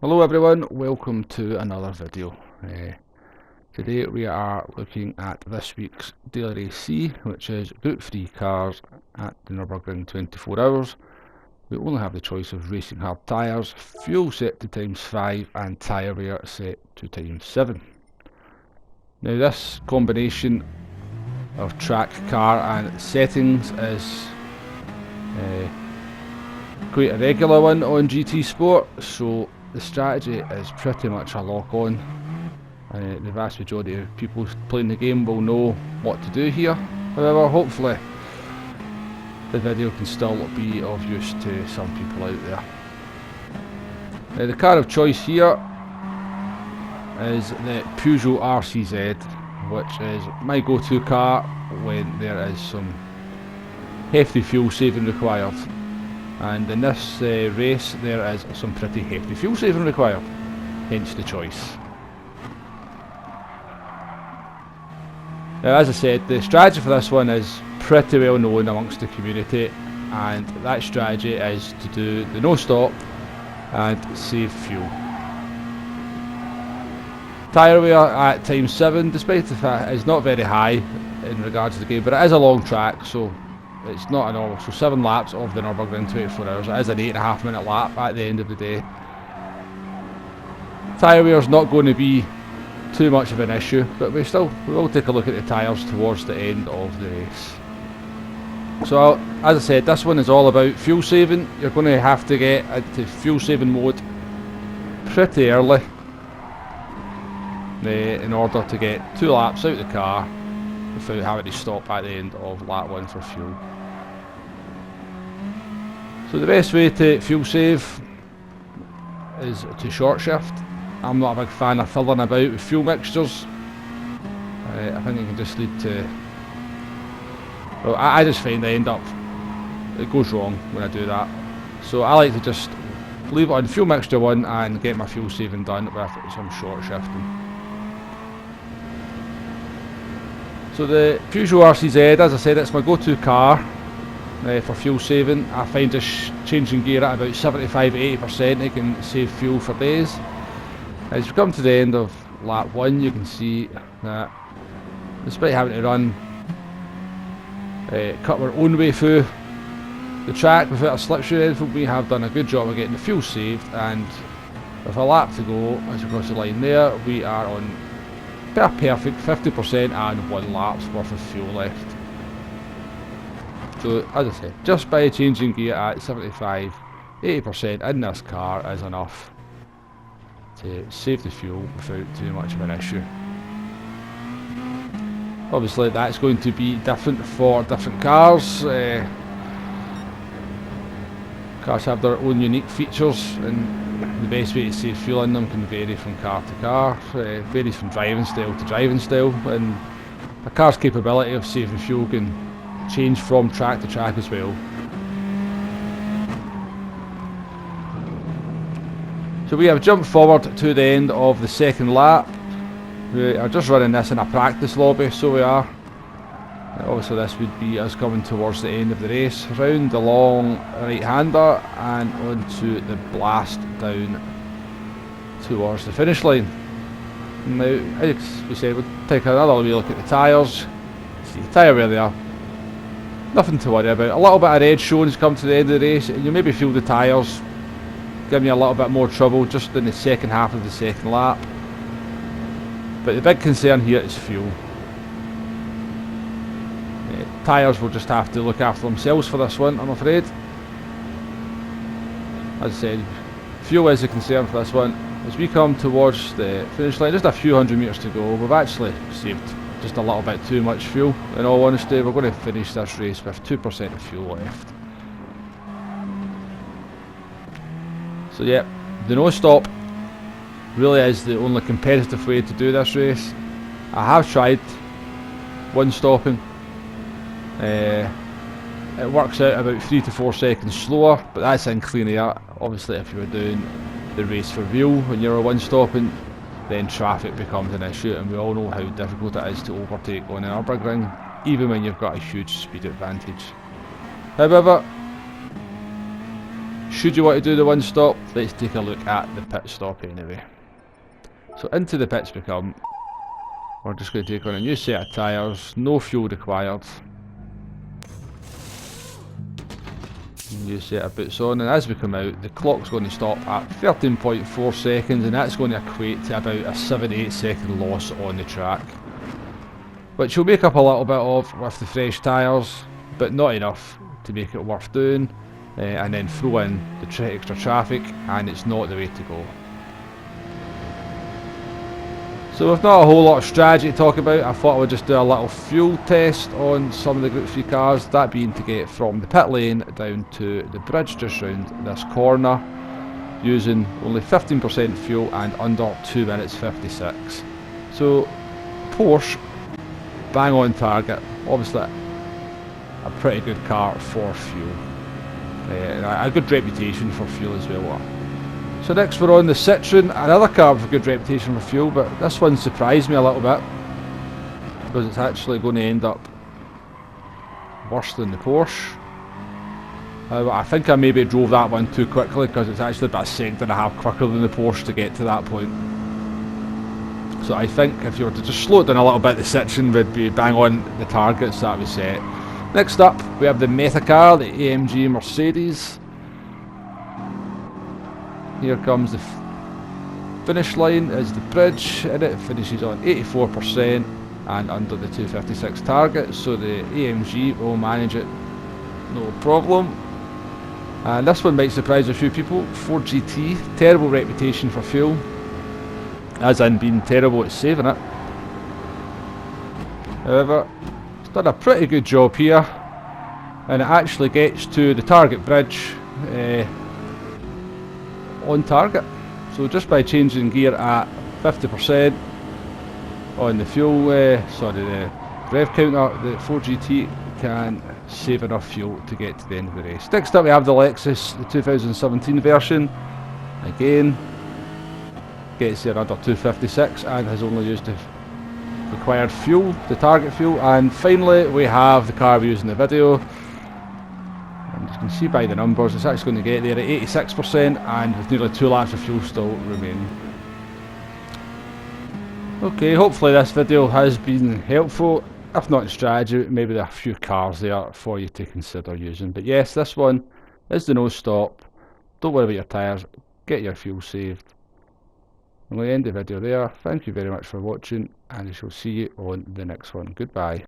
Hello everyone, welcome to another video. Today we are looking at this week's daily race C, which is Group 3 cars at the Nurburgring 24 hours. We only have the choice of racing hard tyres, fuel set to ×5 and tyre wear set to ×7. Now this combination of track, car and settings is quite a regular one on GT Sport, so the strategy is pretty much a lock on. The vast majority of people playing the game will know what to do here. However, hopefully the video can still be of use to some people out there. Now, the car of choice here is the Peugeot RCZ, which is my go-to car when there is some hefty fuel saving required. And in this race there is some pretty hefty fuel saving required, hence the choice. Now, as I said, the strategy for this one is pretty well known amongst the community, and that strategy is to do the no stop and save fuel. Tyre wear at ×7, despite the fact it's not very high in regards to the game, but it is a long track, so it's not a normal. So 7 laps of the Nurburgring 24 hours. It is an 8.5 minute lap at the end of the day. Tyre wear is not going to be too much of an issue, but we will take a look at the tyres towards the end of the race. So as I said, this one is all about fuel saving. You're going to have to get into fuel saving mode pretty early in order to get 2 laps out of the car without having to stop at the end of lap 1 for fuel. So the best way to fuel save is to short shift. I'm not a big fan of filling about with fuel mixtures. I think it can just lead to, well, I just find it goes wrong when I do that. So I like to just leave it on fuel mixture 1 and get my fuel saving done with some short shifting. So the Peugeot RCZ, as I said, it's my go-to car for fuel saving. I find just changing gear at about 75–80%, it can save fuel for days. As we come to the end of lap 1, you can see that despite having to run, cut our own way through the track without a slipstream or anything, we have done a good job of getting the fuel saved, and with a lap to go, as we cross the line there, we are on a perfect 50% and 1 lap's worth of fuel left. So as I said, just by changing gear at 75–80% in this car is enough to save the fuel without too much of an issue. Obviously that's going to be different for different cars. Cars have their own unique features, and the best way to save fuel in them can vary from car to car, varies from driving style to driving style, and a car's capability of saving fuel can change from track to track as well. So we have jumped forward to the end of the second lap. We are just running this in a practice lobby, so we are. Obviously this would be us coming towards the end of the race, round the long right-hander and onto the blast down towards the finish line. Now, as we said, we'll take another wee look at the tyres. See the tyre wear there. Nothing to worry about. A little bit of red showing has come to the end of the race, and you maybe feel the tyres giving you a little bit more trouble just in the second half of the second lap. But the big concern here is fuel. Tyres will just have to look after themselves for this one, I'm afraid. As I said, fuel is a concern for this one. As we come towards the finish line, just a few hundred metres to go, we've actually saved just a little bit too much fuel. In all honesty, we're going to finish this race with 2% of fuel left. So yeah, the no stop really is the only competitive way to do this race. I have tried 1 stopping. It works out about 3 to 4 seconds slower, but that's in clean air. Obviously if you were doing the race for real when you're 1 stopping, then traffic becomes an issue, and we all know how difficult it is to overtake on an Nurburgring, even when you've got a huge speed advantage. However, should you want to do the one stop, let's take a look at the pit stop anyway. So into the pits we come. We're just going to take on a new set of tyres, no fuel required. New set of boots on, and as we come out the clock's going to stop at 13.4 seconds, and that's going to equate to about a 7-8 second loss on the track, which we'll make up a little bit of with the fresh tyres, but not enough to make it worth doing, and then throw in the extra traffic and it's not the way to go. So with not a whole lot of strategy to talk about, I thought I would just do a little fuel test on some of the Group 3 cars, that being to get from the pit lane down to the bridge just round this corner, using only 15% fuel and under 2 minutes 56. So Porsche, bang on target, obviously a pretty good car for fuel, a good reputation for fuel as well. So next we're on the Citroen, another car with a good reputation for fuel, but this one surprised me a little bit because it's actually going to end up worse than the Porsche. I think I maybe drove that one too quickly because it's actually about a second and a half quicker than the Porsche to get to that point. So I think if you were to just slow it down a little bit, the Citroen would be bang on the targets that we set. Next up we have the Meta car, the AMG Mercedes. Here comes the finish line, is the bridge, and it finishes on 84% and under the 256 target, so the AMG will manage it no problem. And this one might surprise a few people. Ford GT, terrible reputation for fuel, as in being terrible at saving it. However, it's done a pretty good job here, and it actually gets to the target bridge on target. So just by changing gear at 50% on the fuel, the rev counter, the Ford GT can save enough fuel to get to the end of the race. Next up we have the Lexus, the 2017 version. Again, gets there under 256 and has only used the required fuel, the target fuel. And finally we have the car we use in the video. And you can see by the numbers it's actually going to get there at 86% and with nearly 2 laps of fuel still remaining. Okay, hopefully this video has been helpful. If not in strategy, maybe there are a few cars there for you to consider using. But yes, this one is the no stop. Don't worry about your tyres, get your fuel saved. I'm going to end the video there. Thank you very much for watching, and I shall see you on the next one. Goodbye.